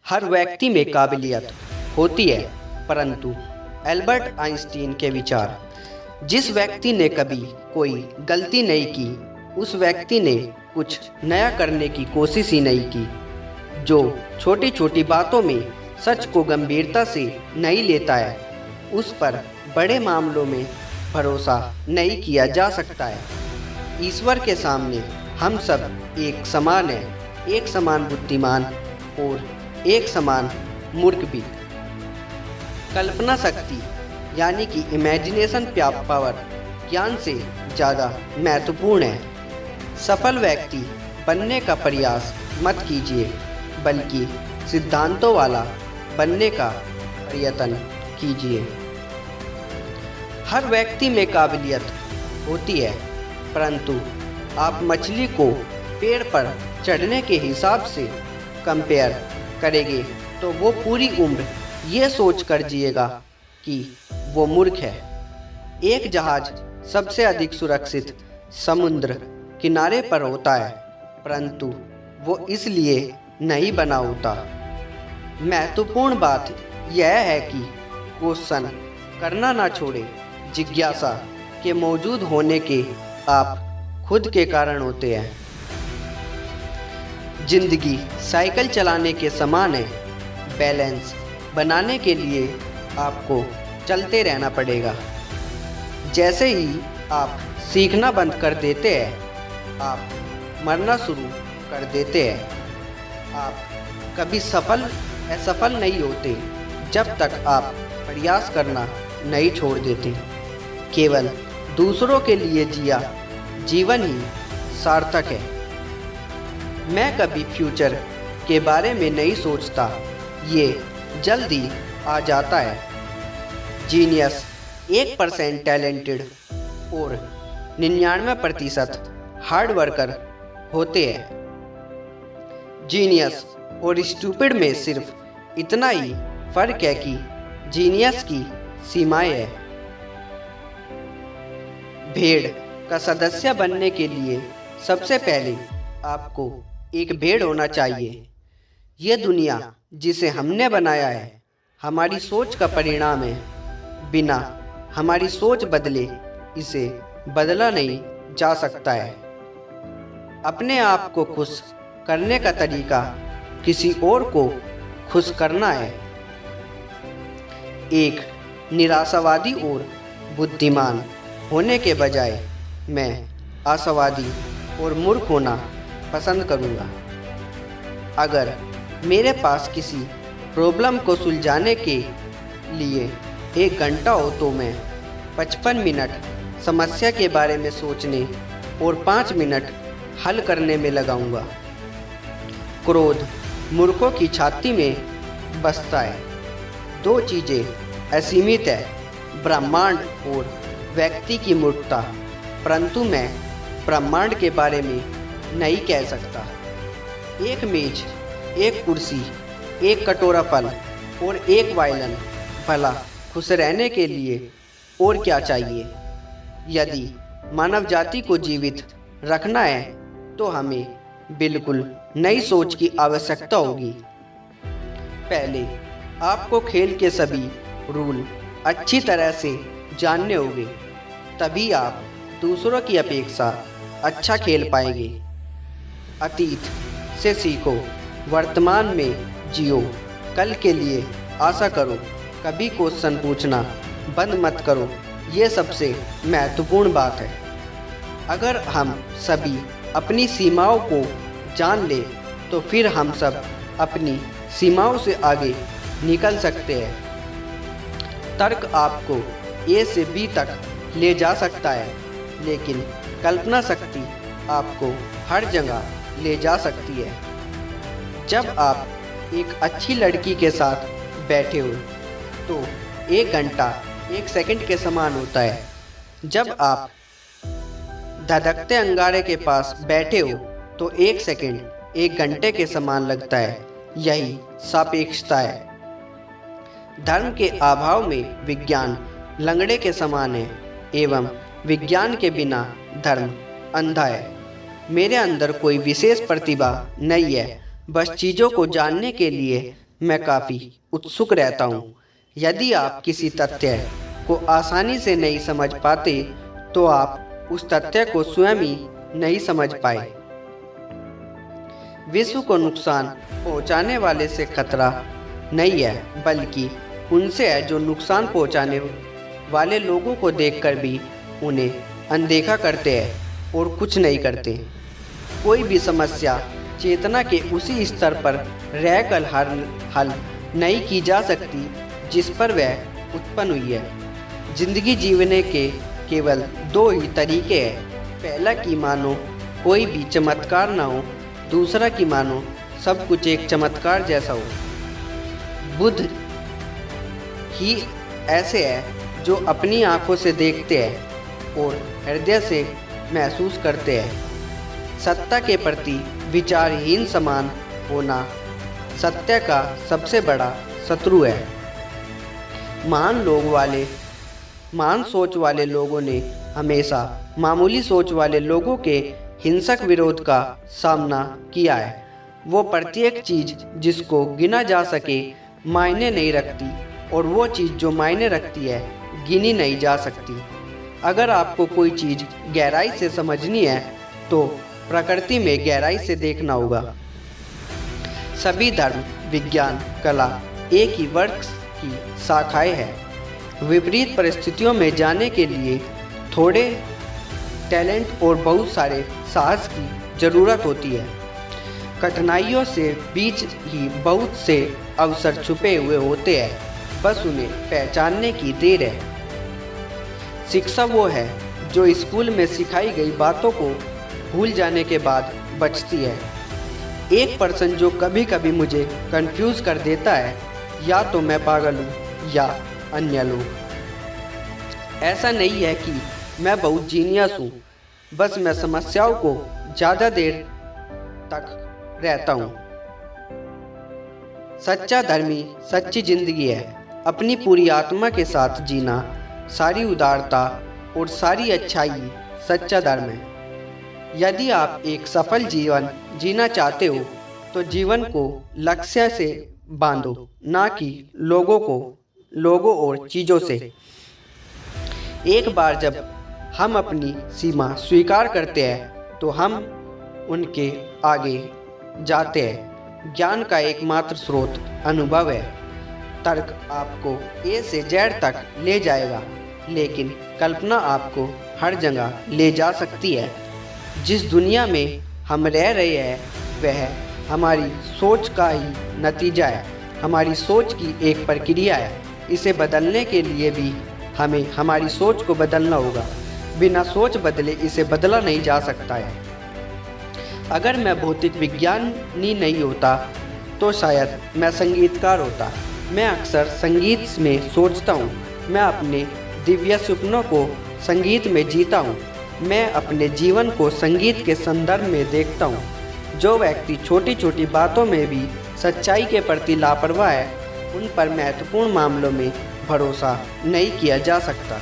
हर व्यक्ति में काबिलियत होती है, परंतु एल्बर्ट आइंस्टीन के विचार, जिस व्यक्ति ने कभी कोई गलती नहीं की, उस व्यक्ति ने कुछ नया करने की कोशिश ही नहीं की। जो छोटी छोटी बातों में सच को गंभीरता से नहीं लेता है, उस पर बड़े मामलों में भरोसा नहीं किया जा सकता है। ईश्वर के सामने हम सब एक समान हैं, एक समान बुद्धिमान और एक समान मूर्ख भी। कल्पना शक्ति यानी कि इमेजिनेशन पावर ज्ञान से ज़्यादा महत्वपूर्ण है। सफल व्यक्ति बनने का प्रयास मत कीजिए, बल्कि सिद्धांतों वाला बनने का प्रयत्न कीजिए। हर व्यक्ति में काबिलियत होती है, परंतु आप मछली को पेड़ पर चढ़ने के हिसाब से कंपेयर करेंगे तो वो पूरी उम्र ये सोच कर जिएगा कि वो मूर्ख है। एक जहाज सबसे अधिक सुरक्षित समुद्र किनारे पर होता है, परंतु वो इसलिए नहीं बना होता। महत्वपूर्ण बात यह है कि क्वेश्चन करना ना छोड़े। जिज्ञासा के मौजूद होने के आप खुद के कारण होते हैं। जिंदगी साइकिल चलाने के समान है। बैलेंस बनाने के लिए आपको चलते रहना पड़ेगा। जैसे ही आप सीखना बंद कर देते हैं, आप मरना शुरू कर देते हैं। आप कभी असफल नहीं होते जब तक आप प्रयास करना नहीं छोड़ देते। केवल दूसरों के लिए जिया जीवन ही सार्थक है। मैं कभी फ्यूचर के बारे में नहीं सोचता, ये जल्दी आ जाता है। जीनियस 1% टैलेंटेड और 99% हार्ड वर्कर होते हैं। जीनियस और स्टूपिड में सिर्फ इतना ही फर्क है कि जीनियस की सीमाएं है। भेड़ का सदस्य बनने के लिए सबसे पहले आपको एक भेड़ होना चाहिए। ये दुनिया जिसे हमने बनाया है हमारी सोच का परिणाम है। बिना हमारी सोच बदले इसे बदला नहीं जा सकता है। अपने आप को खुश करने का तरीका किसी और को खुश करना है। एक निराशावादी और बुद्धिमान होने के बजाय मैं आशावादी और मूर्ख होना पसंद करूँगा। अगर मेरे पास किसी प्रॉब्लम को सुलझाने के लिए 1 घंटा हो तो मैं 55 मिनट समस्या के बारे में सोचने और 5 मिनट हल करने में लगाऊंगा। क्रोध मूर्खों की छाती में बसता है। 2 चीज़ें असीमित है, ब्रह्मांड और व्यक्ति की मूर्खता। परंतु मैं ब्रह्मांड के बारे में नहीं कह सकता। एक मेज, एक कुर्सी, एक कटोरा फल और एक वायलिन, भला खुश रहने के लिए और क्या चाहिए? यदि मानव जाति को जीवित रखना है तो हमें बिल्कुल नई सोच की आवश्यकता होगी। पहले आपको खेल के सभी रूल अच्छी तरह से जानने होंगे, तभी आप दूसरों की अपेक्षा अच्छा खेल पाएंगे। अतीत से सीखो, वर्तमान में जियो, कल के लिए आशा करो, कभी क्वेश्चन पूछना बंद मत करो। ये सबसे महत्वपूर्ण बात है। अगर हम सभी अपनी सीमाओं को जान ले तो फिर हम सब अपनी सीमाओं से आगे निकल सकते हैं। तर्क आपको ए से बी तक ले जा सकता है, लेकिन कल्पना शक्ति आपको हर जगह ले जा सकती है। जब आप एक अच्छी लड़की के साथ बैठे हो तो 1 घंटा 1 सेकंड के समान होता है। जब आप धधकते अंगारे के पास बैठे हो तो 1 सेकंड 1 घंटे के समान लगता है। यही सापेक्षता है। धर्म के अभाव में विज्ञान लंगड़े के समान है एवं विज्ञान के बिना धर्म अंधा है। मेरे अंदर कोई विशेष प्रतिभा नहीं है, बस चीज़ों को जानने के लिए मैं काफ़ी उत्सुक रहता हूँ। यदि आप किसी तथ्य को आसानी से नहीं समझ पाते तो आप उस तथ्य को स्वयं ही नहीं समझ पाए। विश्व को नुकसान पहुंचाने वाले से खतरा नहीं है, बल्कि उनसे है जो नुकसान पहुंचाने वाले लोगों को देखकर भी उन्हें अनदेखा करते हैं और कुछ नहीं करते। कोई भी समस्या चेतना के उसी स्तर पर रहकर हल नहीं की जा सकती जिस पर वह उत्पन्न हुई है। जिंदगी जीने के केवल दो ही तरीके हैं। पहला कि मानो कोई भी चमत्कार ना हो, दूसरा कि मानो सब कुछ एक चमत्कार जैसा हो। बुद्ध ही ऐसे है जो अपनी आंखों से देखते हैं और हृदय से महसूस करते हैं। सत्ता के प्रति विचारहीन समान होना सत्य का सबसे बड़ा शत्रु है। महान सोच वाले लोगों ने हमेशा मामूली सोच वाले लोगों के हिंसक विरोध का सामना किया है। वो प्रत्येक चीज़ जिसको गिना जा सके मायने नहीं रखती, और वो चीज़ जो मायने रखती है गिनी नहीं जा सकती। अगर आपको कोई चीज़ गहराई से समझनी है तो प्रकृति में गहराई से देखना होगा। सभी धर्म, विज्ञान, कला एक ही वृक्ष की शाखाएं हैं। विपरीत परिस्थितियों में जाने के लिए थोड़े टैलेंट और बहुत सारे साहस की ज़रूरत होती है। कठिनाइयों से बीच ही बहुत से अवसर छुपे हुए होते हैं, बस उन्हें पहचानने की देर है। शिक्षा वो है जो स्कूल में सिखाई गई बातों को भूल जाने के बाद बचती है। एक पर्सन जो कभी कभी मुझे कंफ्यूज कर देता है, या तो मैं पागल हूँ या अन्य लोग। ऐसा नहीं है कि मैं बहुत जीनियस हूँ, बस मैं समस्याओं को ज़्यादा देर तक रहता हूँ। सच्चा धर्मी सच्ची जिंदगी है। अपनी पूरी आत्मा के साथ जीना, सारी उदारता और सारी अच्छाई सच्चा धर्म है। यदि आप एक सफल जीवन जीना चाहते हो तो जीवन को लक्ष्य से बांधो, ना कि लोगों और चीज़ों से। एक बार जब हम अपनी सीमा स्वीकार करते हैं तो हम उनके आगे जाते हैं। ज्ञान का एकमात्र स्रोत अनुभव है। तर्क आपको ए से जेड तक ले जाएगा, लेकिन कल्पना आपको हर जगह ले जा सकती है। जिस दुनिया में हम रह रहे हैं वह हमारी सोच का ही नतीजा है। हमारी सोच की एक प्रक्रिया है। इसे बदलने के लिए भी हमें हमारी सोच को बदलना होगा। बिना सोच बदले इसे बदला नहीं जा सकता है। अगर मैं भौतिक विज्ञानी नहीं होता तो शायद मैं संगीतकार होता। मैं अक्सर संगीत में सोचता हूँ। मैं अपने दिव्य सपनों को संगीत में जीता हूँ। मैं अपने जीवन को संगीत के संदर्भ में देखता हूँ। जो व्यक्ति छोटी छोटी बातों में भी सच्चाई के प्रति लापरवाह है, उन पर महत्वपूर्ण मामलों में भरोसा नहीं किया जा सकता।